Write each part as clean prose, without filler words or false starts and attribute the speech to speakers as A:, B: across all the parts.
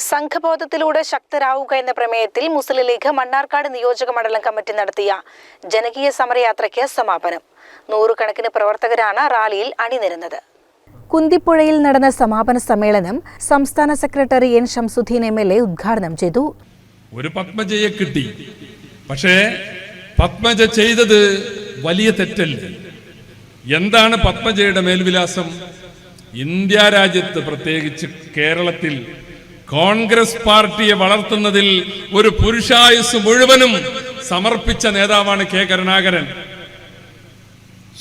A: സംഘബോധത്തിലൂടെ ശക്തരാവുക എന്ന പ്രമേയത്തിൽ മുസ്ലിം ലീഗ് മണ്ണാർക്കാട് നിയോജക മണ്ഡലം കമ്മിറ്റി നടത്തിയ ജനകീയ സമരയാത്രയ്ക്ക് സമാപനം. നൂറുകണക്കിന് പ്രവർത്തകരാണ് റാലിയിൽ അണിനിരന്നത്. കുന്തിപ്പുഴയിൽ നടന്ന സമാപന സമ്മേളനം സംസ്ഥാന സെക്രട്ടറി എൻ ഷംസുദ്ദീൻ MLA ഉദ്ഘാടനം ചെയ്തു.
B: ഒരു പത്മജയെ കിട്ടി, പക്ഷേ പത്മജ ചെയ്തത് വലിയ തെറ്റല്ല. എന്താണ് പത്മജയുടെ മേൽവിലാസം? ഇന്ത്യ രാജ്യത്ത്, പ്രത്യേകിച്ച് കേരളത്തിൽ കോൺഗ്രസ് പാർട്ടിയെ വളർത്തുന്നതിൽ ഒരു പുരുഷായുസ് മുഴുവനും സമർപ്പിച്ച നേതാവാണ് കെ കരുണാകരൻ.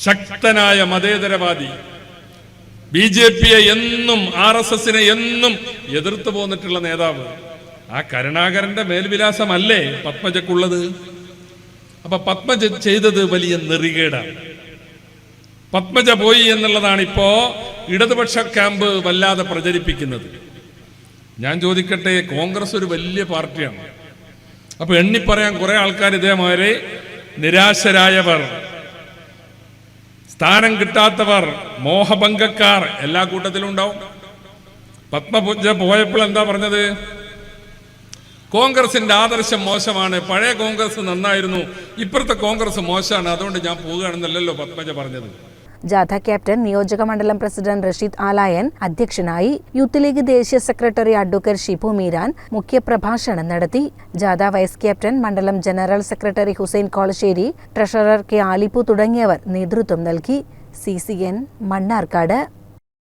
B: ശക്തനായ മതേതരവാദി, BJPയെ എന്നും RSSനെ എന്നും എതിർത്തു പോന്നിട്ടുള്ള നേതാവ്. ആ കരുണാകരന്റെ മേൽവിലാസമല്ലേ പത്മജക്കുള്ളത്? അപ്പൊ പത്മജ ചെയ്തത് വലിയ നെറികേടാണ്. പത്മജ പോയി എന്നുള്ളതാണ് ഇപ്പോ ഇടതുപക്ഷ ക്യാമ്പ് വല്ലാതെ പ്രചരിപ്പിക്കുന്നത്. ഞാൻ ചോദിക്കട്ടെ, കോൺഗ്രസ് ഒരു വലിയ പാർട്ടിയാണ്. അപ്പൊ എണ്ണിപ്പറയാൻ കുറെ ആൾക്കാർ ഇതേമാതിരി നിരാശരായവർ, സ്ഥാനം കിട്ടാത്തവർ, മോഹഭംഗക്കാർ എല്ലാ കൂട്ടത്തിലും ഉണ്ടാവും. പത്മജ പോയപ്പോൾ എന്താ പറഞ്ഞത്? കോൺഗ്രസിന്റെ ആദർശം മോശമാണ്, പഴയ കോൺഗ്രസ് നന്നായിരുന്നു, ഇപ്പോഴത്തെ കോൺഗ്രസ് മോശമാണ്, അതുകൊണ്ട് ഞാൻ പോവുകയാണെന്നല്ലല്ലോ പത്മജ പറഞ്ഞത്.
A: ജാഥ ക്യാപ്റ്റൻ നിയോജക മണ്ഡലം പ്രസിഡന്റ് റഷീദ് ആലായൻ അധ്യക്ഷനായി. യൂത്ത് ലീഗ് ദേശീയ സെക്രട്ടറി അഡ്വക്കേറ്റ് ഷിബു മീരാൻ മുഖ്യപ്രഭാഷണം നടത്തി. ജാഥ വൈസ് ക്യാപ്റ്റൻ, മണ്ഡലം general secretary Hussain Kolassery, treasurer K Alippu തുടങ്ങിയവർ നേതൃത്വം നൽകി. CCN മണ്ണാർക്കാട്.